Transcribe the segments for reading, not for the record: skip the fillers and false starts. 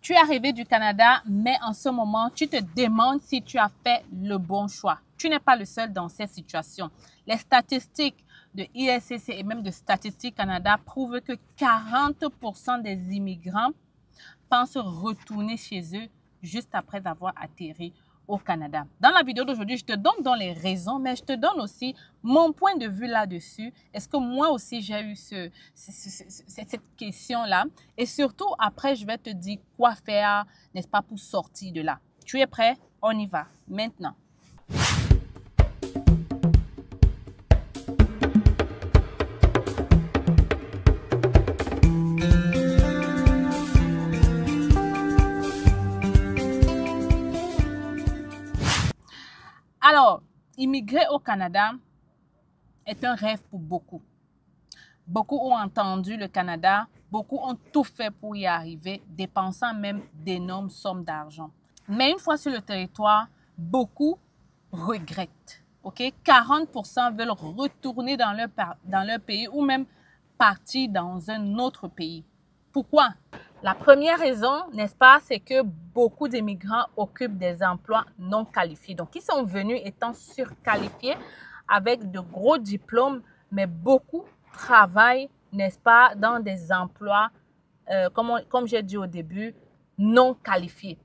Tu es arrivé du Canada, mais en ce moment, tu te demandes si tu as fait le bon choix. Tu n'es pas le seul dans cette situation. Les statistiques de ISCC et même de Statistique Canada prouvent que 40% des immigrants pensent retourner chez eux juste après avoir atterri au Canada. Dans la vidéo d'aujourd'hui, je te donne donc les raisons, mais je te donne aussi mon point de vue là-dessus. Est-ce que moi aussi j'ai eu cette question-là? Et surtout, après, je vais te dire quoi faire, n'est-ce pas, pour sortir de là. Tu es prêt? On y va, maintenant. Alors, immigrer au Canada est un rêve pour beaucoup. Beaucoup ont entendu le Canada, beaucoup ont tout fait pour y arriver, dépensant même d'énormes sommes d'argent. Mais une fois sur le territoire, beaucoup regrettent. Okay? 40% veulent retourner dans leur pays ou même partir dans un autre pays. Pourquoi? La première raison, n'est-ce pas, c'est que beaucoup d'immigrants occupent des emplois non qualifiés. Donc, ils sont venus étant surqualifiés avec de gros diplômes, mais beaucoup travaillent, n'est-ce pas, dans des emplois, comme j'ai dit au début, non qualifiés.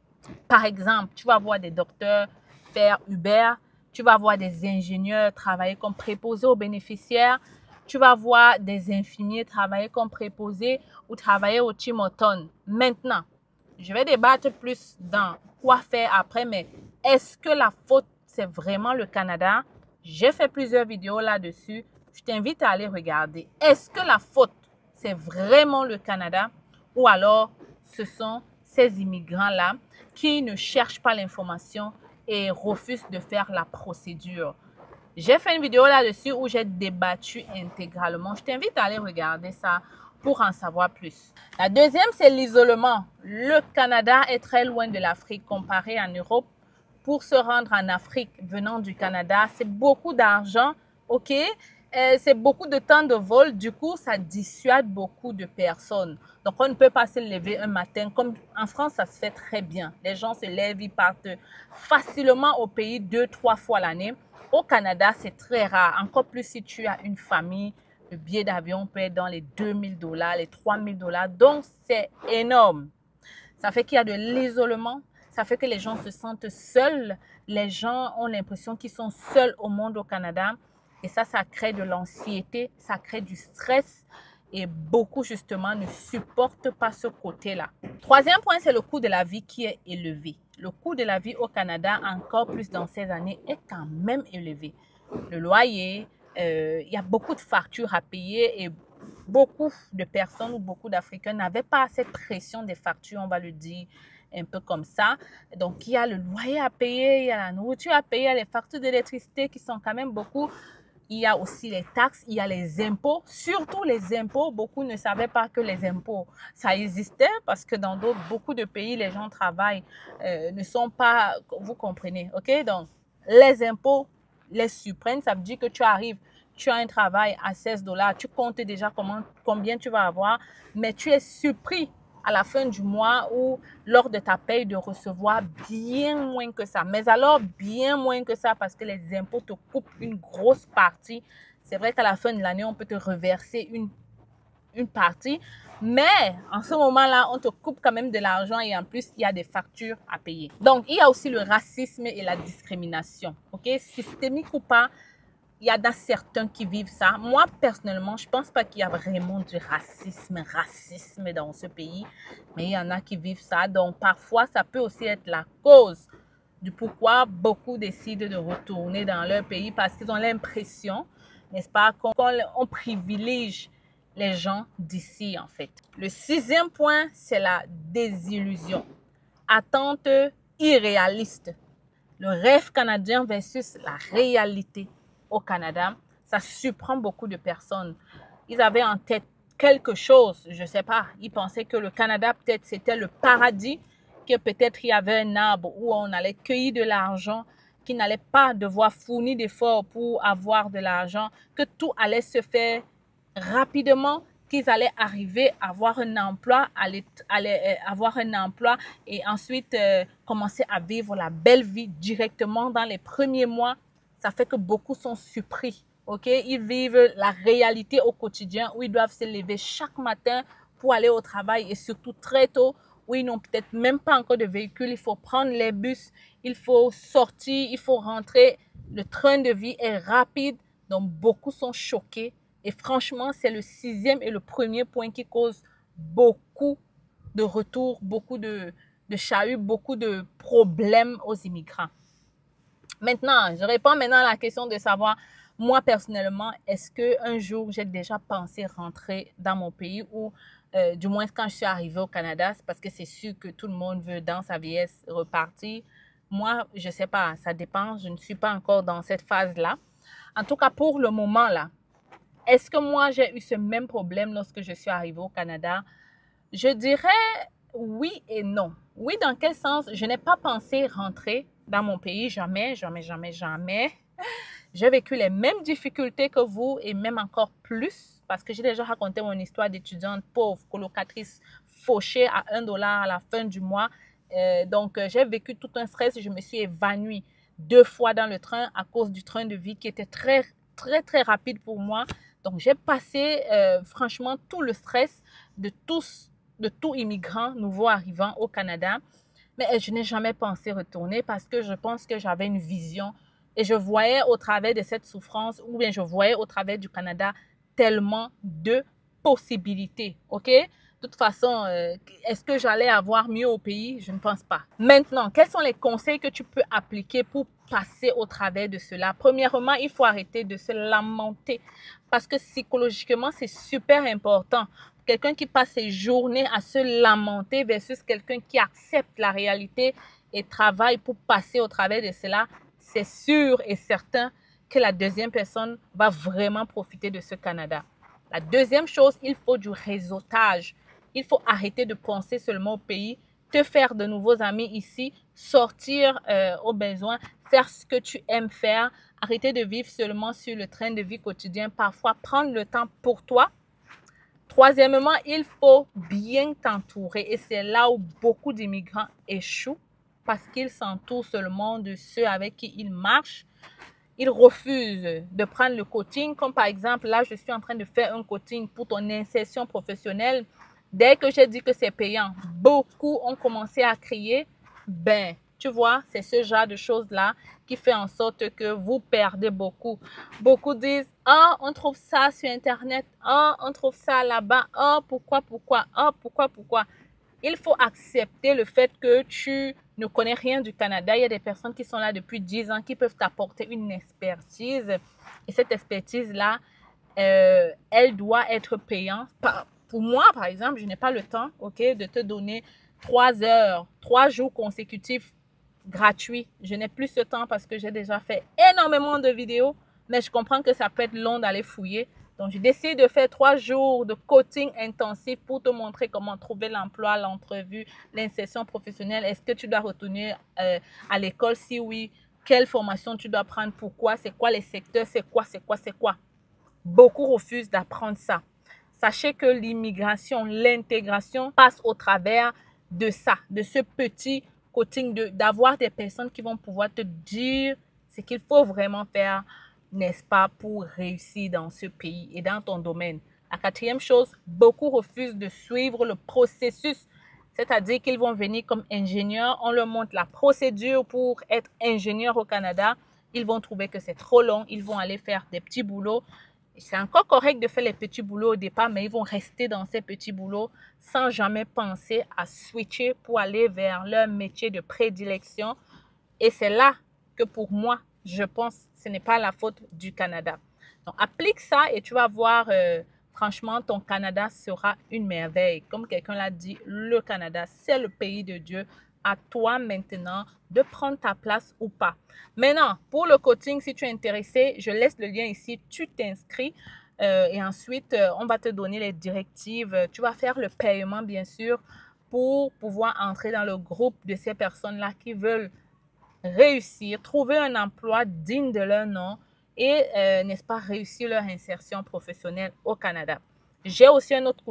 Par exemple, tu vas voir des docteurs faire Uber, tu vas voir des ingénieurs travailler comme préposés aux bénéficiaires, tu vas voir des infirmiers travailler comme préposés ou travailler au Timoton. Maintenant, je vais débattre plus dans quoi faire après, mais est-ce que la faute, c'est vraiment le Canada? J'ai fait plusieurs vidéos là-dessus. Je t'invite à aller regarder. Est-ce que la faute, c'est vraiment le Canada ou alors ce sont ces immigrants-là qui ne cherchent pas l'information et refusent de faire la procédure? J'ai fait une vidéo là-dessus où j'ai débattu intégralement. Je t'invite à aller regarder ça pour en savoir plus. La deuxième, c'est l'isolement. Le Canada est très loin de l'Afrique comparé en Europe. Pour se rendre en Afrique venant du Canada, c'est beaucoup d'argent, ok? C'est beaucoup de temps de vol. Du coup, ça dissuade beaucoup de personnes. Donc, on ne peut pas se lever un matin. Comme en France, ça se fait très bien. Les gens se lèvent, ils partent facilement au pays 2-3 fois l'année. Au Canada, c'est très rare. Encore plus si tu as une famille, le billet d'avion peut être dans les $2000, les $3000. Donc, c'est énorme. Ça fait qu'il y a de l'isolement. Ça fait que les gens se sentent seuls. Les gens ont l'impression qu'ils sont seuls au monde au Canada. Et ça crée de l'anxiété, ça crée du stress. Et beaucoup, justement, ne supportent pas ce côté-là. Troisième point, c'est le coût de la vie qui est élevé. Le coût de la vie au Canada, encore plus dans ces années, est quand même élevé. Le loyer, il y a beaucoup de factures à payer et beaucoup de personnes ou beaucoup d'Africains n'avaient pas cette pression des factures, on va le dire un peu comme ça. Donc, il y a le loyer à payer, il y a la nourriture à payer, il y a les factures d'électricité qui sont quand même beaucoup. Il y a aussi les taxes, il y a les impôts, surtout les impôts. Beaucoup ne savaient pas que les impôts, ça existait parce que dans beaucoup de pays, les gens travaillent, ne sont pas, vous comprenez, ok? Donc, les impôts, les suprêmes, ça veut dire que tu arrives, tu as un travail à $16, tu comptes déjà combien tu vas avoir, mais tu es surpris à la fin du mois ou lors de ta paye de recevoir bien moins que ça. Mais alors, bien moins que ça parce que les impôts te coupent une grosse partie. C'est vrai qu'à la fin de l'année, on peut te reverser une partie. Mais en ce moment-là, on te coupe quand même de l'argent et en plus, il y a des factures à payer. Donc, il y a aussi le racisme et la discrimination. Ok? Systémique ou pas, il y en a certains qui vivent ça. Moi, personnellement, je ne pense pas qu'il y a vraiment du racisme dans ce pays. Mais il y en a qui vivent ça. Donc, parfois, ça peut aussi être la cause du pourquoi beaucoup décident de retourner dans leur pays parce qu'ils ont l'impression, n'est-ce pas, qu'on privilégie les gens d'ici, en fait. Le sixième point, c'est la désillusion. Attente irréaliste. Le rêve canadien versus la réalité au Canada, ça surprend beaucoup de personnes. Ils avaient en tête quelque chose, je ne sais pas. Ils pensaient que le Canada, peut-être, c'était le paradis, que peut-être il y avait un arbre où on allait cueillir de l'argent, qu'ils n'allaient pas devoir fournir d'efforts pour avoir de l'argent, que tout allait se faire rapidement qu'ils allaient arriver à avoir un emploi, avoir un emploi et ensuite commencer à vivre la belle vie directement dans les premiers mois. Ça fait que beaucoup sont surpris. Ok, ils vivent la réalité au quotidien où ils doivent se lever chaque matin pour aller au travail et surtout très tôt où ils n'ont peut-être même pas encore de véhicule. Il faut prendre les bus, il faut sortir, il faut rentrer. Le train de vie est rapide, donc beaucoup sont choqués. Et franchement, c'est le 6e et le premier point qui cause beaucoup de retours, beaucoup de chahuts, beaucoup de problèmes aux immigrants. Maintenant, je réponds maintenant à la question de savoir, moi personnellement, est-ce qu'un jour j'ai déjà pensé rentrer dans mon pays ou du moins quand je suis arrivée au Canada, c'est parce que c'est sûr que tout le monde veut dans sa vieillesse repartir. Moi, je ne sais pas, ça dépend, je ne suis pas encore dans cette phase-là. En tout cas, pour le moment là, est-ce que moi j'ai eu ce même problème lorsque je suis arrivée au Canada? Je dirais oui et non. Oui, dans quel sens? Je n'ai pas pensé rentrer dans mon pays, jamais, jamais, jamais, jamais. J'ai vécu les mêmes difficultés que vous et même encore plus parce que j'ai déjà raconté mon histoire d'étudiante pauvre, colocatrice fauchée à $1 à la fin du mois. Donc, j'ai vécu tout un stress et je me suis évanouie 2 fois dans le train à cause du train de vie qui était très, très, très rapide pour moi. Donc, j'ai passé franchement tout le stress de tout immigrant nouveau arrivant au Canada. Mais je n'ai jamais pensé retourner parce que je pense que j'avais une vision et je voyais au travers de cette souffrance ou bien je voyais au travers du Canada tellement de possibilités, ok? De toute façon, est-ce que j'allais avoir mieux au pays? Je ne pense pas. Maintenant, quels sont les conseils que tu peux appliquer pour passer au travers de cela? Premièrement, il faut arrêter de se lamenter parce que psychologiquement, c'est super important. Quelqu'un qui passe ses journées à se lamenter versus quelqu'un qui accepte la réalité et travaille pour passer au travers de cela, c'est sûr et certain que la deuxième personne va vraiment profiter de ce Canada. La deuxième chose, il faut du réseautage. Il faut arrêter de penser seulement au pays, te faire de nouveaux amis ici, sortir au besoin, faire ce que tu aimes faire, arrêter de vivre seulement sur le train de vie quotidien, parfois prendre le temps pour toi. Troisièmement, il faut bien t'entourer et c'est là où beaucoup d'immigrants échouent parce qu'ils s'entourent seulement de ceux avec qui ils marchent. Ils refusent de prendre le coaching, comme par exemple, là, je suis en train de faire un coaching pour ton insertion professionnelle. Dès que j'ai dit que c'est payant, beaucoup ont commencé à crier. Ben, tu vois, c'est ce genre de choses-là qui fait en sorte que vous perdez beaucoup. Beaucoup disent, ah, on trouve ça sur Internet. Ah, on trouve ça là-bas. Ah, pourquoi? Ah, pourquoi? Il faut accepter le fait que tu ne connais rien du Canada. Il y a des personnes qui sont là depuis 10 ans qui peuvent t'apporter une expertise. Et cette expertise-là, elle doit être payante. Pour moi, par exemple, je n'ai pas le temps, ok, de te donner 3 heures, 3 jours consécutifs gratuits. Je n'ai plus ce temps parce que j'ai déjà fait énormément de vidéos, mais je comprends que ça peut être long d'aller fouiller. Donc, je décide de faire 3 jours de coaching intensif pour te montrer comment trouver l'emploi, l'entrevue, l'insertion professionnelle. Est-ce que tu dois retourner à l'école? Si oui, quelle formation tu dois prendre? Pourquoi? C'est quoi les secteurs? C'est quoi? Beaucoup refusent d'apprendre ça. Sachez que l'immigration, l'intégration passe au travers de ça, de ce petit coaching, d'avoir des personnes qui vont pouvoir te dire ce qu'il faut vraiment faire, n'est-ce pas, pour réussir dans ce pays et dans ton domaine. La quatrième chose, beaucoup refusent de suivre le processus, c'est-à-dire qu'ils vont venir comme ingénieurs, on leur montre la procédure pour être ingénieur au Canada, ils vont trouver que c'est trop long, ils vont aller faire des petits boulots. C'est encore correct de faire les petits boulots au départ, mais ils vont rester dans ces petits boulots sans jamais penser à switcher pour aller vers leur métier de prédilection. Et c'est là que pour moi, je pense que ce n'est pas la faute du Canada. Donc, applique ça et tu vas voir, franchement, ton Canada sera une merveille. Comme quelqu'un l'a dit, le Canada, c'est le pays de Dieu. À toi maintenant de prendre ta place ou pas. Maintenant, pour le coaching, si tu es intéressé, je laisse le lien ici. Tu t'inscris et ensuite, on va te donner les directives. Tu vas faire le paiement, bien sûr, pour pouvoir entrer dans le groupe de ces personnes-là qui veulent réussir, trouver un emploi digne de leur nom et, n'est-ce pas, réussir leur insertion professionnelle au Canada. J'ai aussi un autre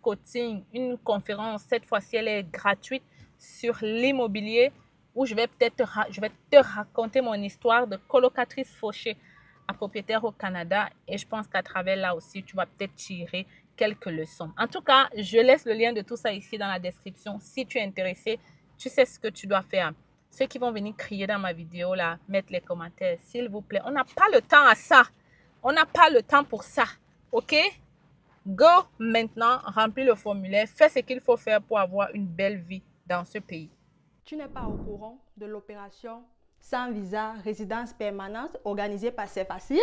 coaching, une conférence. Cette fois-ci, elle est gratuite sur l'immobilier où je vais te raconter mon histoire de colocatrice fauchée à propriétaire au Canada. Et je pense qu'à travers là aussi, tu vas peut-être tirer quelques leçons. En tout cas, je laisse le lien de tout ça ici dans la description. Si tu es intéressé, tu sais ce que tu dois faire. Ceux qui vont venir crier dans ma vidéo là, mettre les commentaires, s'il vous plaît. On n'a pas le temps à ça. On n'a pas le temps pour ça. OK? Go maintenant, remplis le formulaire, fais ce qu'il faut faire pour avoir une belle vie dans ce pays. Tu n'es pas au courant de l'opération sans visa résidence permanente organisée par C'est Facile?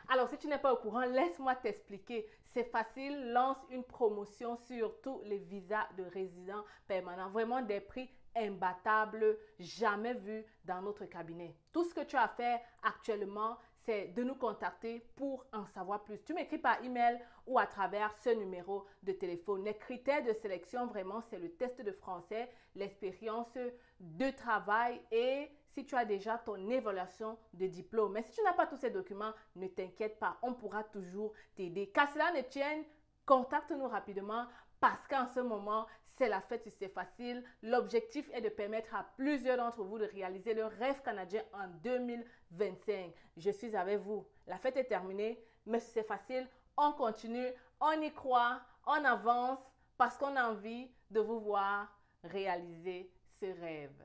Alors, si tu n'es pas au courant, laisse-moi t'expliquer. C'est facile, lance une promotion sur tous les visas de résidents permanents. Vraiment des prix imbattables, jamais vus dans notre cabinet. Tout ce que tu as à faire actuellement, c'est de nous contacter pour en savoir plus. Tu m'écris par email ou à travers ce numéro de téléphone. Les critères de sélection, vraiment, c'est le test de français, l'expérience de travail et si tu as déjà ton évaluation de diplôme. Mais si tu n'as pas tous ces documents, ne t'inquiète pas, on pourra toujours t'aider. Qu'à cela ne tienne, contacte-nous rapidement parce qu'en ce moment, c'est la fête, c'est facile. L'objectif est de permettre à plusieurs d'entre vous de réaliser le rêve canadien en 2025. Je suis avec vous. La fête est terminée, mais c'est facile. On continue, on y croit, on avance parce qu'on a envie de vous voir réaliser ce rêve.